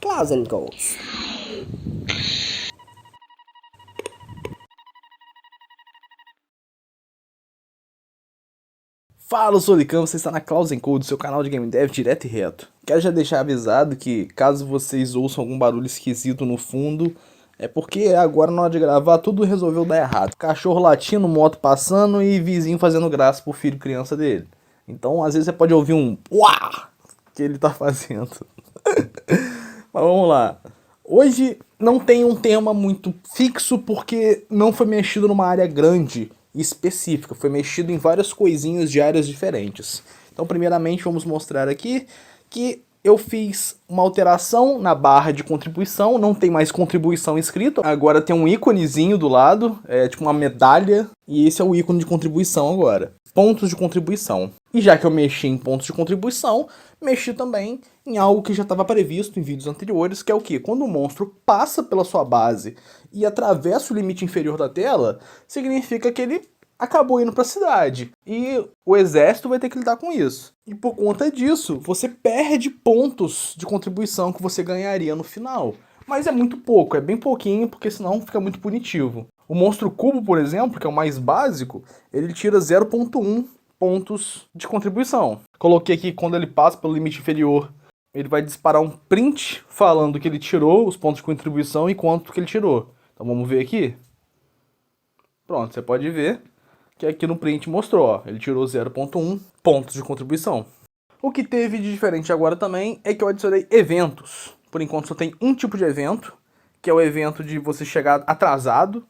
Closet Goals. Fala, eu sou o Licam, você está na Closet Code, seu canal de game dev direto e reto. Quero já deixar avisado que, caso vocês ouçam algum barulho esquisito no fundo, é porque agora na hora de gravar tudo resolveu dar errado. Cachorro latindo, moto passando e vizinho fazendo graça pro filho criança dele. Então, às vezes você pode ouvir um uá que ele tá fazendo. Mas vamos lá. Hoje não tem um tema muito fixo porque não foi mexido numa área grande e específica. Foi mexido em várias coisinhas de áreas diferentes. Então, primeiramente, vamos mostrar aqui que eu fiz uma alteração na barra de contribuição. Não tem mais contribuição escrito. Agora tem um íconezinho do lado, tipo uma medalha. E esse é o ícone de contribuição agora. Pontos de contribuição. E já que eu mexi em pontos de contribuição, mexi também em algo que já estava previsto em vídeos anteriores, que é o que? Quando o monstro passa pela sua base e atravessa o limite inferior da tela, significa que ele acabou indo para a cidade. E o exército vai ter que lidar com isso. E por conta disso, você perde pontos de contribuição que você ganharia no final. Mas é muito pouco, é bem pouquinho, porque senão fica muito punitivo. O monstro cubo, por exemplo, que é o mais básico, ele tira 0.1 pontos de contribuição. Coloquei aqui quando ele passa pelo limite inferior, ele vai disparar um print falando que ele tirou os pontos de contribuição e quanto que ele tirou. Então vamos ver aqui. Pronto, você pode ver que aqui no print mostrou, ó, ele tirou 0.1 pontos de contribuição. O que teve de diferente agora também é que eu adicionei eventos. Por enquanto só tem um tipo de evento, que é o evento de você chegar atrasado.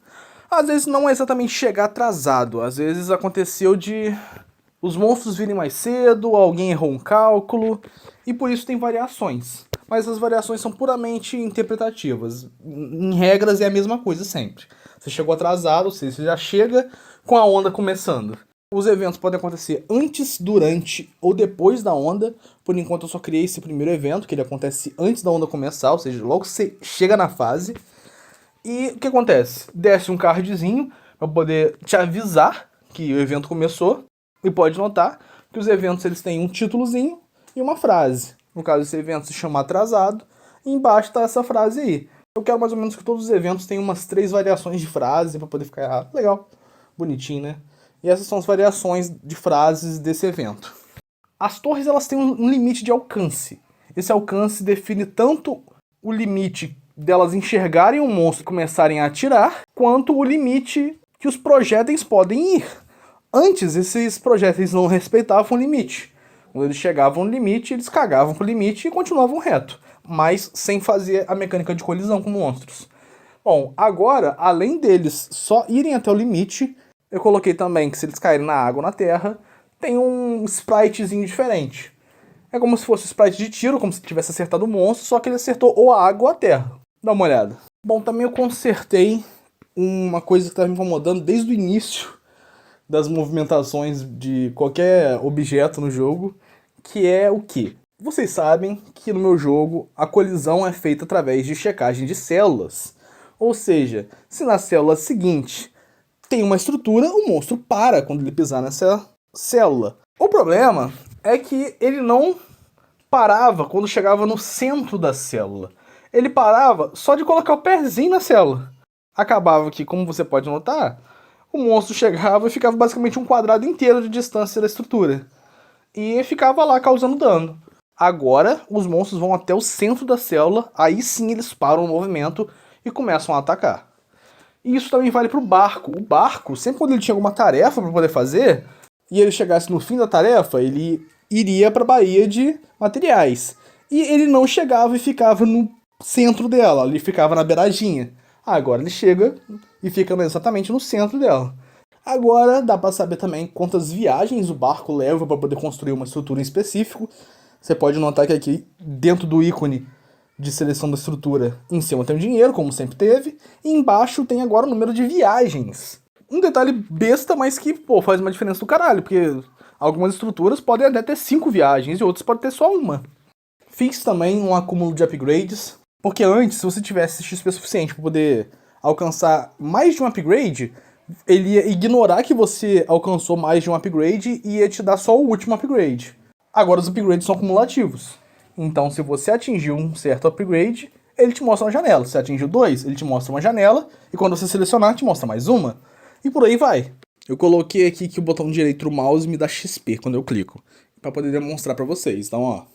Às vezes não é exatamente chegar atrasado, às vezes aconteceu de os monstros virem mais cedo, alguém errou um cálculo, e por isso tem variações. Mas as variações são puramente interpretativas. Em regras é a mesma coisa sempre. Você chegou atrasado, ou seja, você já chega com a onda começando. Os eventos podem acontecer antes, durante ou depois da onda. Por enquanto eu só criei esse primeiro evento, que ele acontece antes da onda começar, ou seja, logo que você chega na fase. E o que acontece? Desce um cardzinho para poder te avisar que o evento começou. E pode notar que os eventos eles têm um títulozinho e uma frase. No caso, esse evento se chama atrasado. E embaixo está essa frase aí. Eu quero mais ou menos que todos os eventos tenham umas 3 variações de frase para poder ficar legal, bonitinho, né? E essas são as variações de frases desse evento. As torres elas têm um limite de alcance. Esse alcance define tanto o limite delas enxergarem um monstro e começarem a atirar, quanto o limite que os projéteis podem ir. Antes, esses projéteis não respeitavam o limite. Quando eles chegavam no limite, eles cagavam pro limite e continuavam reto, mas sem fazer a mecânica de colisão com monstros. Bom, agora, além deles só irem até o limite, eu coloquei também que se eles caírem na água ou na terra, tem um spritezinho diferente. É como se fosse um sprite de tiro, como se tivesse acertado o monstro, só que ele acertou ou a água ou a terra. Dá uma olhada. Bom, também eu consertei uma coisa que estava me incomodando desde o início das movimentações de qualquer objeto no jogo, que é o quê? Vocês sabem que no meu jogo a colisão é feita através de checagem de células. Ou seja, se na célula seguinte tem uma estrutura, o monstro para quando ele pisar nessa célula. O problema é que ele não parava quando chegava no centro da célula. Ele parava só de colocar o pezinho na célula. Acabava que, como você pode notar, o monstro chegava e ficava basicamente um quadrado inteiro de distância da estrutura. E ficava lá causando dano. Agora, os monstros vão até o centro da célula, aí sim eles param o movimento e começam a atacar. E isso também vale para o barco. O barco, sempre quando ele tinha alguma tarefa para poder fazer, e ele chegasse no fim da tarefa, ele iria para a baía de materiais. E ele não chegava e ficava no centro dela, ele ficava na beiradinha. Agora ele chega e fica exatamente no centro dela. Agora dá para saber também quantas viagens o barco leva para poder construir uma estrutura em específico. Você pode notar que aqui, dentro do ícone de seleção da estrutura, em cima tem o dinheiro, como sempre teve, e embaixo tem agora o número de viagens. Um detalhe besta, mas que faz uma diferença do caralho, porque algumas estruturas podem até ter 5 viagens e outras podem ter só uma. Fiz também um acúmulo de upgrades, porque antes, se você tivesse XP suficiente para poder alcançar mais de um upgrade, ele ia ignorar que você alcançou mais de um upgrade e ia te dar só o último upgrade. Agora os upgrades são acumulativos. Então, se você atingiu um certo upgrade, ele te mostra uma janela. Se atingiu 2, ele te mostra uma janela. E quando você selecionar, te mostra mais uma. E por aí vai. Eu coloquei aqui que o botão direito do mouse me dá XP quando eu clico, para poder demonstrar para vocês. Então, ó,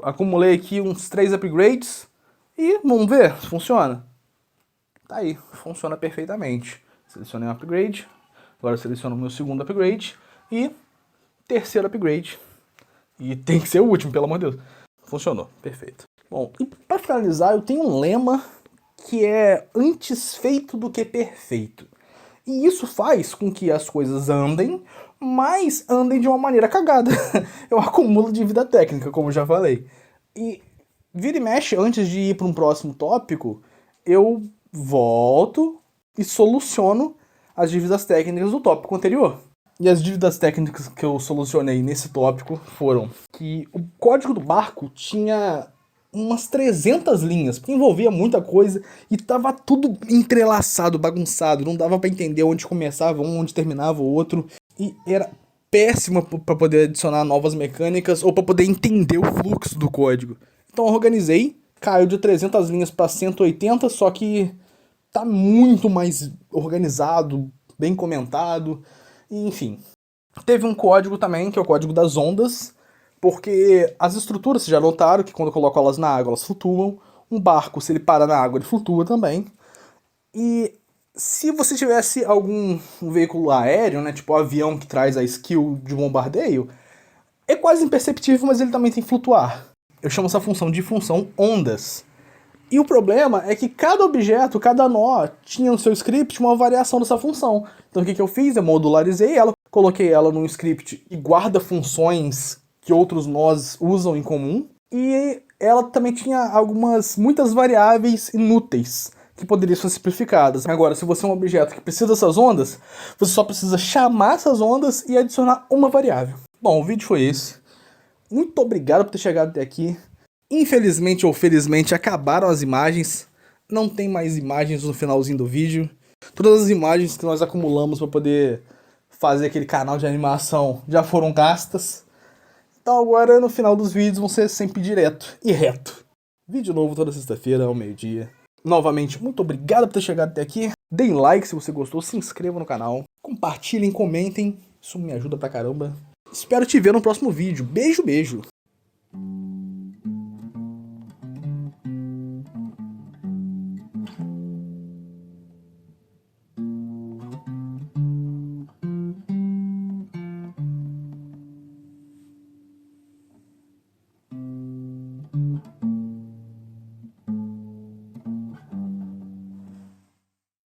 acumulei aqui uns 3 upgrades e vamos ver se funciona. Tá aí, funciona perfeitamente. Selecionei um upgrade, agora eu seleciono o meu segundo upgrade e terceiro upgrade. E tem que ser o último, pelo amor de Deus. Funcionou, perfeito. Bom, e para finalizar, eu tenho um lema que é antes feito do que perfeito. E isso faz com que as coisas andem, mas andem de uma maneira cagada. Eu acumulo de vida técnica, como eu já falei. E vira e mexe, antes de ir para um próximo tópico, eu volto e soluciono as dívidas técnicas do tópico anterior. E as dívidas técnicas que eu solucionei nesse tópico foram que o código do barco tinha umas 300 linhas, porque envolvia muita coisa e tava tudo entrelaçado, bagunçado, não dava para entender onde começava um, onde terminava o outro, e era péssimo para poder adicionar novas mecânicas ou para poder entender o fluxo do código. Então eu organizei, caiu de 300 linhas para 180, só que tá muito mais organizado, bem comentado, e, enfim. Teve um código também, que é o código das ondas, porque as estruturas, vocês já notaram que quando eu coloco elas na água, elas flutuam. Um barco, se ele para na água, ele flutua também. E se você tivesse algum veículo aéreo, né, tipo um avião que traz a skill de bombardeio, é quase imperceptível, mas ele também tem flutuar. Eu chamo essa função de função ondas. E o problema é que cada objeto, cada nó, tinha no seu script uma variação dessa função. Então o que eu fiz? Eu modularizei ela, coloquei ela num script e guarda funções que outros nós usam em comum. E ela também tinha muitas variáveis inúteis que poderiam ser simplificadas. Agora, se você é um objeto que precisa dessas ondas, você só precisa chamar essas ondas e adicionar uma variável. Bom, o vídeo foi esse. Muito obrigado por ter chegado até aqui. Infelizmente ou felizmente acabaram as imagens. Não tem mais imagens no finalzinho do vídeo. Todas as imagens que nós acumulamos para poder fazer aquele canal de animação já foram gastas. Então agora no final dos vídeos vão ser sempre direto e reto. Vídeo novo toda sexta-feira ao meio-dia. Novamente, muito obrigado por ter chegado até aqui. Deem like se você gostou, se inscrevam no canal, compartilhem, comentem. Isso me ajuda pra caramba. Espero te ver no próximo vídeo. Beijo, beijo.